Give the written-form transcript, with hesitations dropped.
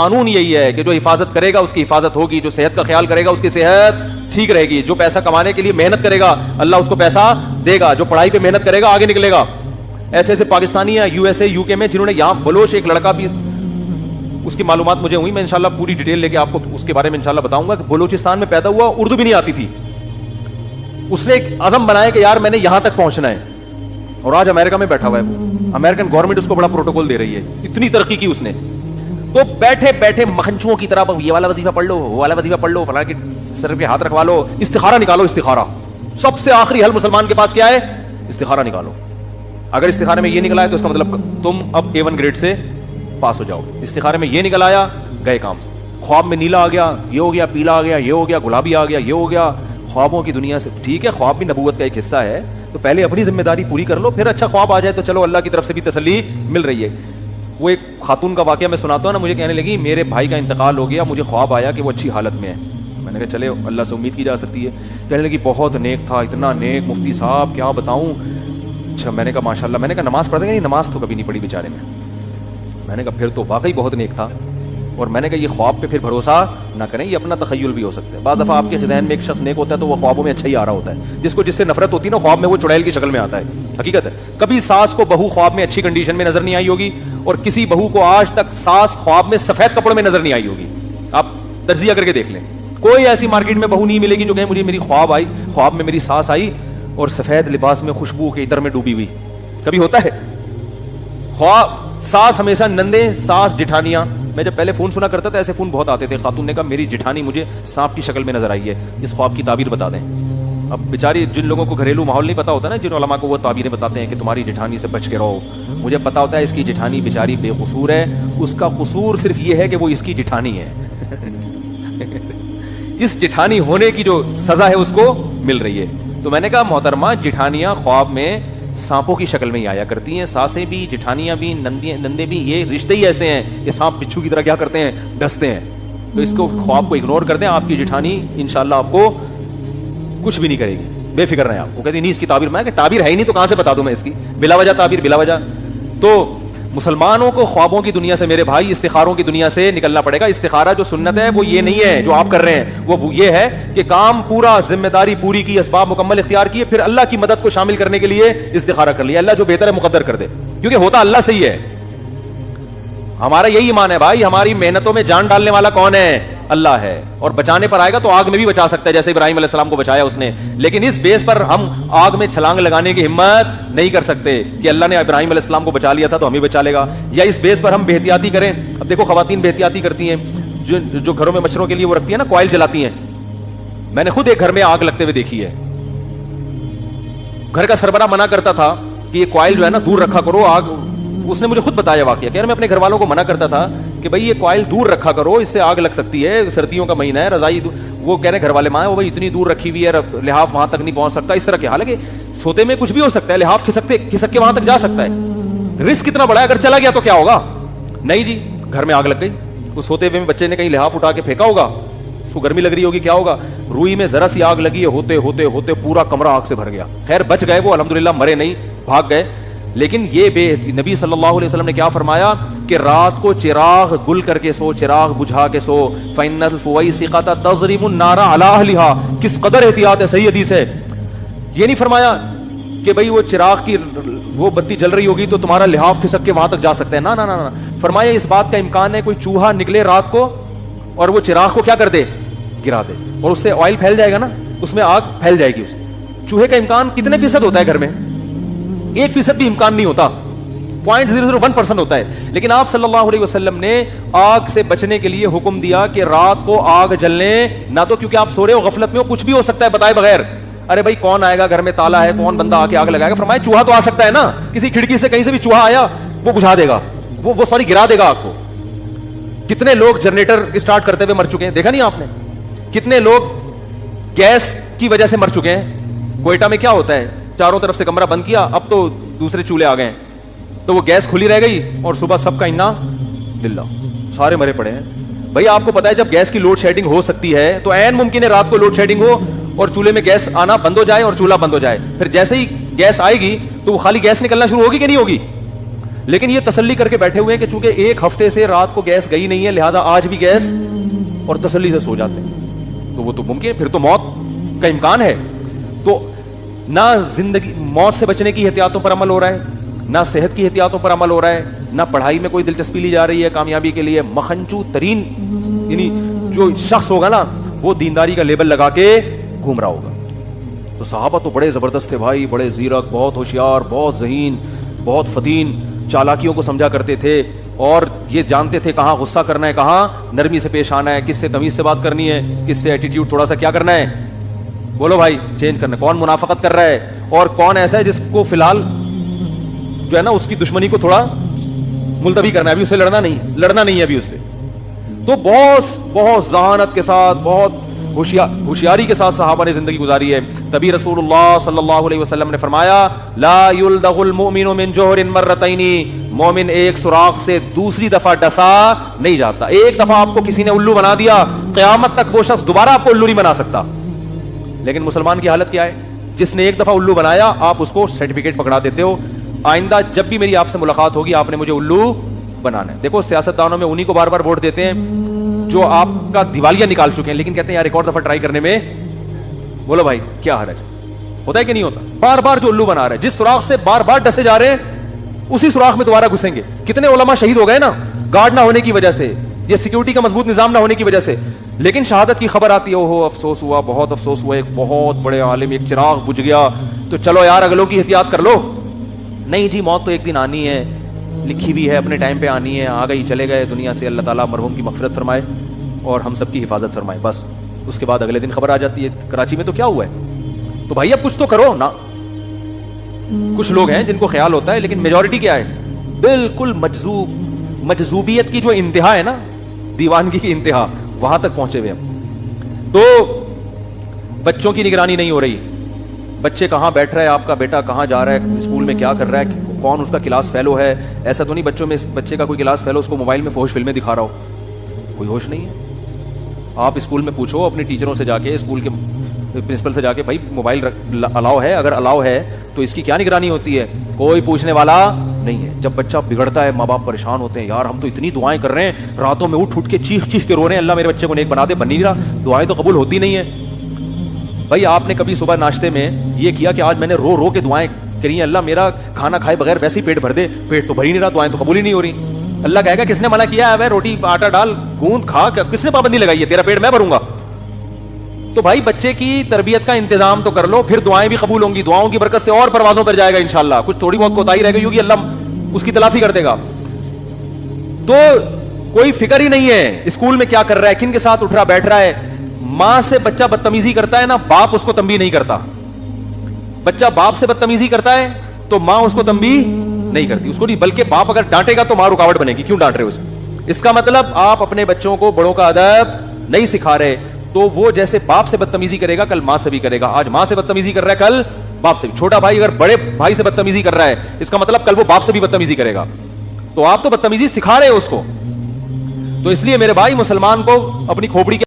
قانون یہی ہے کہ جو حفاظت کرے گا اس کی حفاظت ہوگی, جو صحت کا خیال کرے گا اس کی صحت ٹھیک رہے گی, جو پیسہ کمانے کے لیے محنت کرے گا اللہ اس کو پیسہ دے گا, جو پڑھائی پہ محنت کرے گا آگے نکلے گا. ایسے ایسے پاکستانی ہیں یو ایس اے یو کے میں جنہوں نے, یہاں بلوچ ایک لڑکا بھی, اس کی معلومات مجھے ہوئی, میں انشاءاللہ پوری ڈیٹیل لے کے آپ کو اس کے بارے میں انشاءاللہ بتاؤں گا, کہ بلوچستان میں پیدا ہوا, اردو بھی نہیں آتی تھی, اس نے ایک عزم بنایا کہ یار میں نے یہاں تک پہنچنا ہے, اور آج امریکہ میں بیٹھا ہوا ہے وہ, امریکن گورنمنٹ اس کو بڑا پروٹوکول دے رہی ہے, اتنی ترقی کی اس نے. تو بیٹھے بیٹھے مکھنچوؤں کی طرح یہ والا وظیفہ پڑھ لو, وہ والا وظیفہ پڑھ لو, فلاں کے سر پہ ہاتھ رکھوا لو, استخارہ نکالو, استخارہ سب سے آخری حل مسلمان کے پاس کیا ہے, استخارہ نکالو. اگر استخارے میں یہ نکلا ہے تو اس کا مطلب تم اب A1 گریڈ سے پاس ہو جاؤ. استخارے میں یہ نکل آیا, گئے کام سے. خواب میں نیلا آ گیا, یہ ہو گیا, پیلا آ گیا, یہ ہو گیا, گلابی آ گیا, یہ ہو گیا. خوابوں کی دنیا سے ٹھیک ہے, خواب بھی نبوت کا ایک حصہ ہے, تو پہلے اپنی ذمہ داری پوری کر لو, پھر اچھا خواب آ جائے تو چلو اللہ کی طرف سے بھی تسلی مل رہی ہے. وہ ایک خاتون کا واقعہ میں سناتا ہوں نا, مجھے کہنے لگی میرے بھائی کا انتقال ہو گیا, مجھے خواب آیا کہ وہ اچھی حالت میں ہے. میں نے کہا چلے اللہ سے امید کی جا سکتی ہے. کہنے لگی بہت نیک تھا, اتنا نیک مفتی صاحب کیا بتاؤں. اچھا, میں نے کہا ماشاء اللہ. میں نے کہا نماز پڑھتے نہیں, نماز تو کبھی نہیں پڑھی بیچارے نے. میں نے کہا پھر تو واقعی بہت نیک تھا. اور میں نے کہا یہ خواب پہ پھر بھروسہ نہ کریں, یہ اپنا تخیل بھی ہو سکتا ہے. بعض دفعہ آپ کے ذہن میں ایک شخص نیک ہوتا ہے تو وہ خوابوں میں اچھا ہی آ رہا ہوتا ہے, جس کو جس سے نفرت ہوتی ہے نا خواب میں وہ چڑیل کی شکل میں آتا ہے. حقیقت ہے, کبھی ساس کو بہو خواب میں اچھی کنڈیشن میں نظر نہیں آئی ہوگی, اور کسی بہو کو آج تک ساس خواب میں سفید کپڑوں میں نظر نہیں آئی ہوگی. آپ تجزیہ کر کے دیکھ لیں, کوئی ایسی مارکیٹ میں بہو نہیں ملے گی جو کہے مجھے میری خواب آئی, خواب میں میری ساس آئی اور سفید لباس میں خوشبو کے ادھر میں ڈوبی ہوئی. کبھی ہوتا ہے؟ خواب ساس ہمیشہ نندے, ساس جٹھانیاں. میں جب پہلے فون سنا کرتا تھا ایسے فون بہت آتے تھے, خاتون نے کہا میری جٹھانی مجھے سانپ کی شکل میں نظر آئی ہے, اس خواب کی تعبیر بتا دیں. اب بیچاری جن لوگوں کو گھریلو ماحول نہیں پتا ہوتا نا, جن علماء کو وہ تعبیریں بتاتے ہیں کہ تمہاری جٹھانی سے بچ کے رہو. مجھے پتا ہوتا ہے اس کی جٹھانی بیچاری بے قصور ہے, اس کا قصور صرف یہ ہے کہ وہ اس کی جٹھانی ہے. اس جٹھانی ہونے کی جو سزا ہے اس کو مل رہی ہے. تو میں نے کہا محترمہ, جٹھانیاں خواب میں سانپوں کی شکل میں ہی آیا کرتی ہیں, ساسیں بھی, جٹھانیاں بھی, نندے بھی, یہ رشتے ہی ایسے ہیں. یہ سانپ بچھو کی طرح کیا کرتے ہیں, ڈستے ہیں. تو اس کو خواب کو اگنور کر دیں, آپ کی جٹھانی انشاءاللہ آپ کو کچھ بھی نہیں کرے گی, بے فکر رہیں آپ. وہ کہتی نہیں اس کی تعبیر, میں کہ تعبیر ہے ہی نہیں تو کہاں سے بتا دوں میں اس کی, بلا وجہ تعبیر, بلا وجہ. تو مسلمانوں کو خوابوں کی دنیا سے میرے بھائی استخاروں کی دنیا سے نکلنا پڑے گا. استخارہ جو سنت ہے وہ یہ نہیں ہے جو آپ کر رہے ہیں, وہ یہ ہے کہ کام پورا, ذمہ داری پوری کی, اسباب مکمل اختیار کیے, پھر اللہ کی مدد کو شامل کرنے کے لیے استخارہ کر لیا. اللہ جو بہتر ہے مقدر کر دے, کیونکہ ہوتا اللہ سے ہی ہے. ہمارا یہی ایمان ہے بھائی, ہماری محنتوں میں جان ڈالنے والا کون ہے, اللہ ہے. اور بچانے پر آئے گا تو آگ میں بھی بچا سکتا ہے, جیسے ابراہیم علیہ السلام کو بچایا اس نے. لیکن اس بیس پر ہم آگ میں چھلانگ لگانے کی ہمت نہیں کر سکتے کہ اللہ نے ابراہیم علیہ السلام کو بچا لیا تھا تو ہمیں بچا لے گا, یا اس بیس پر ہم بے احتیاطی کریں. اب دیکھو خواتین بے احتیاطی کرتی ہیں, جو گھروں میں مچھروں کے لیے وہ رکھتی ہیں نا, کوائل جلاتی ہیں. میں نے خود ایک گھر میں آگ لگتے ہوئے دیکھی ہے. گھر کا سربراہ منع کرتا تھا کہ یہ کوائل جو ہے نا دور رکھا کرو آگ. اس نے مجھے خود بتایا واقعہ کہ یار میں اپنے گھر والوں کو منع کرتا تھا کہ بھائی یہ کوائل دور رکھا کرو, اس سے آگ لگ سکتی ہے, سردیوں کا مہینہ ہے, رضائی وہ کہہ رہے گھر والے ماں وہ بھائی اتنی دور رکھی ہوئی ہے, لحاف وہاں تک نہیں پہنچ سکتا, اس طرح کے. حالانکہ سوتے میں کچھ بھی ہو سکتا ہے, لحاف کھسک کے وہاں تک جا سکتا ہے. رسک کتنا بڑا ہے, اگر چلا گیا تو کیا ہوگا. نہیں جی, گھر میں آگ لگ گئی. اس سوتے ہوئے میں بچے نے کہیں لحاف اٹھا کے پھینکا ہوگا, اس کو گرمی لگ رہی ہوگی, کیا ہوگا. روئی میں ذرا سی آگ لگی ہے, ہوتے ہوتے ہوتے پورا کمرہ آگ سے بھر گیا. خیر بچ گئے وہ, الحمدللہ مرے نہیں, بھاگ گئے. لیکن یہ نبی صلی اللہ علیہ وسلم نے کیا فرمایا کہ رات کو چراغ گل کر کے سو, چراغ بجھا کے سو. فَإِنَّ الْفُوَيْسِقَةَ تَضْرِمُ النَّارَ عَلَىٰ أَهْلِهَا. کس قدر احتیاط ہے, صحیح حدیث ہے. یہ نہیں فرمایا کہ بھئی وہ چراغ کی وہ بتی جل رہی ہوگی تو تمہارا لحاف کھسک کے وہاں تک جا سکتا ہے, نہ نہ نہ. فرمایا اس بات کا امکان ہے کوئی چوہا نکلے رات کو اور وہ چراغ کو کیا کر دے, گرا دے, اور اس سے آئل پھیل جائے گا نا, اس میں آگ پھیل جائے گی. اس چوہے کا امکان کتنے فیصد ہوتا ہے گھر میں, 1% بھی امکان نہیں ہوتا, 0.001% ہوتا ہے. لیکن آپ صلی اللہ علیہ وسلم نے آگ سے بچنے کے لیے حکم دیا کہ رات کو آگ جلنے نہ تو, کیونکہ آپ سو رہے ہو غفلت میں ہو, کچھ بھی ہو سکتا ہے بتائے بغیر. ارے بھائی کون آئے گا, گھر میں تالا ہے, کون بندہ آ کے آگ لگائے گا. فرمایا چوہا تو آ سکتا ہے نا, کسی کھڑکی سے کہیں سے بھی چوہا آیا وہ بجھا دے گا, وہ گرا دے گا آگ کو. کتنے لوگ جنریٹر اسٹارٹ کرتے ہوئے مر چکے ہیں, دیکھا نہیں آپ نے. کتنے لوگ گیس کی وجہ سے مر چکے ہیں. کوئٹہ میں کیا ہوتا ہے, چاروں طرف سے کمرہ بند کیا, اب تو دوسرے چولہے آ گئے ہیں, تو وہ گیس کھلی رہ گئی اور صبح سب کا انا للہ سارے مرے پڑے ہیں. بھائی آپ کو پتا ہے جب گیس کی لوڈ شیڈنگ ہو سکتی ہے تو عین ممکن ہے رات کو لوڈ شیڈنگ ہو اور چولہے میں گیس آنا بند ہو جائے اور چولہا بند ہو جائے. پھر جیسے ہی گیس آئے گی تو وہ خالی گیس نکلنا شروع ہوگی کہ نہیں ہوگی. لیکن یہ تسلی کر کے بیٹھے ہوئے ہیں کہ چونکہ ایک ہفتے سے رات کو گیس گئی نہیں ہے لہذا آج بھی گیس, اور تسلی سے سو جاتے ہیں. تو وہ تو ممکن ہے, پھر تو موت کا امکان ہے. تو نہ زندگی موت سے بچنے کی احتیاطوں پر عمل ہو رہا ہے, نہ صحت کی احتیاطوں پر عمل ہو رہا ہے, نہ پڑھائی میں کوئی دلچسپی لی جا رہی ہے کامیابی کے لیے. مخنچو ترین یعنی جو شخص ہوگا نا وہ دینداری کا لیبل لگا کے گھوم رہا ہوگا. تو صحابہ تو بڑے زبردست تھے بھائی, بڑے زیرک, بہت ہوشیار, بہت ذہین, بہت فتین, چالاکیوں کو سمجھا کرتے تھے اور یہ جانتے تھے کہاں غصہ کرنا ہے, کہاں نرمی سے پیش آنا ہے, کس سے تمیز سے بات کرنی ہے, کس سے ایٹیٹیوڈ تھوڑا سا کیا کرنا ہے, بولو بھائی چینج کرنا ہے, کون منافقت کر رہا ہے اور کون ایسا ہے جس کو فی الحال جو ہے نا اس کی دشمنی کو تھوڑا ملتوی کرنا ہے, ابھی اسے لڑنا نہیں ہے ابھی اس سے. تو بہت ذہانت کے ساتھ, بہت ہوشیاری کے ساتھ صحابہ نے زندگی گزاری ہے. تبھی رسول اللہ صلی اللہ علیہ وسلم نے فرمایا لا یلدغ المؤمن من جوہر مرتین, مومن ایک سوراخ سے دوسری دفعہ ڈسا نہیں جاتا. ایک دفعہ آپ کو کسی نے الو بنا دیا, قیامت تک وہ شخص دوبارہ آپ کو الو نہیں بنا سکتا. لیکن مسلمان کی حالت کیا ہے, جس نے ایک دفعہ الو بنایا آپ اس کو سرٹیفکیٹ پکڑا دیتے ہو, آئندہ جب بھی میری آپ سے ملاقات ہوگی آپ نے مجھے الو بنانا ہے. دیکھو سیاستدانوں میں انہی کو بار بار ووٹ دیتے ہیں جو آپ کا دیوالیہ نکال چکے ہیں, لیکن کہتے ہیں یار ایک اور دفعہ ٹرائی کرنے میں, بولو بھائی کیا حرج ہوتا ہے کہ نہیں ہوتا. بار بار جو الو بنا رہے ہیں, جس سوراخ سے بار بار ڈسے جا رہے ہیں اسی سوراخ میں دوبارہ گھسیں گے. کتنے علماء شہید ہو گئے نا گارڈ نہ ہونے کی وجہ سے, یہ سیکیورٹی کا مضبوط نظام نہ ہونے کی وجہ سے. لیکن شہادت کی خبر آتی ہے, اوہ افسوس ہوا, بہت افسوس ہوا, ایک بہت بڑے عالم, ایک چراغ بجھ گیا, تو چلو یار اگلوں کی احتیاط کر لو. نہیں جی موت تو ایک دن آنی ہے, لکھی بھی ہے, اپنے ٹائم پہ آنی ہے, آ گئی چلے گئے دنیا سے, اللہ تعالیٰ مرحوم کی مغفرت فرمائے اور ہم سب کی حفاظت فرمائے. بس اس کے بعد اگلے دن خبر آ جاتی ہے کراچی میں تو کیا ہوا ہے. تو بھائی اب کچھ تو کرو نا. کچھ لوگ ہیں جن کو خیال ہوتا ہے, لیکن میجورٹی کیا ہے, بالکل مجذوبیت کی جو انتہا ہے نا, دیوانگی کی انتہا, وہاں تک پہنچے ہوئے ہم. تو بچوں کی نگرانی نہیں ہو رہی, بچے کہاں بیٹھ رہا ہے, آپ کا بیٹا کہاں جا رہا ہے, اسکول میں کیا کر رہا ہے, کون اس کا کلاس فیلو ہے. ایسا تو نہیں بچوں میں بچے کا کوئی کلاس فیلو اس کو موبائل میں فحش فلمیں دکھا رہا ہو, کوئی ہوش نہیں ہے. آپ اسکول میں پوچھو اپنے ٹیچروں سے جا کے, اسکول کے پرنسپل سے جا کے, بھائی موبائل الاؤ ہے, اگر الاؤ ہے تو اس کی کیا نگرانی ہوتی ہے, کوئی پوچھنے والا نہیں ہے. جب بچہ بگڑتا ہے ماں باپ پریشان ہوتے ہیں, یار ہم تو اتنی دعائیں کر رہے ہیں, راتوں میں اٹھ کے چیخ کے رو رہے ہیں, اللہ میرے بچے کو نیک بنا دے, بن نہیں رہا, دعائیں تو قبول ہوتی نہیں ہے. بھائی آپ نے کبھی صبح ناشتے میں یہ کیا کہ آج میں نے رو کے دعائیں کری ہیں, اللہ میرا کھانا کھائے بغیر ویسے ہی پیٹ بھر دے, پیٹ تو بھر ہی نہیں رہا, دعائیں تو قبول ہی نہیں ہو رہی. اللہ کہے گا کس نے منع کیا ہے, روٹی آٹا ڈال گوند کھا, کس نے پابندی لگائی ہے, تیرا پیٹ میں بھروں گا. تو بھائی بچے کی تربیت کا انتظام تو کر لو, پھر دعائیں بھی قبول ہوں گی, دعاؤں کی برکت سے اور پروازوں پر جائے گا انشاءاللہ. کچھ تھوڑی بہت کوتاہی رہ گئی ہوگی, اللہ اس کی تلافی کر دے گا. تو کوئی فکر ہی نہیں ہے اسکول میں کیا کر رہا ہے, کن کے ساتھ اٹھ رہا بیٹھ رہا ہے. ماں سے بچہ بدتمیزی کرتا ہے نا, باپ اس کو تنبیہ نہیں کرتا. بچہ باپ سے بدتمیزی کرتا ہے تو ماں اس کو تنبیہ نہیں کرتی, اس کو نہیں, بلکہ باپ اگر ڈانٹے گا تو ماں رکاوٹ بنے گی, کیوں ڈانٹ رہے ہو اس کو. اس کا مطلب آپ اپنے بچوں کو بڑوں کا ادب نہیں سکھا رہے, تو وہ جیسے باپ سے بدتمیزی کرے گا کل ماں سے بھی کرے گا. آج ماں سے بدتمیزی کر رہا ہے, کل باپ سے بھی. چھوٹا بھائی اگر بڑے بھائی سے بدتمیزی کر رہا ہے, اس کا مطلب کل وہ باپ سے بھی بدتمیزی کرے گا. تو آپ تو بدتمیزی سکھا رہے ہو اس کو. تو اس لیے میرے بھائی مسلمان کو اپنی کھوپڑی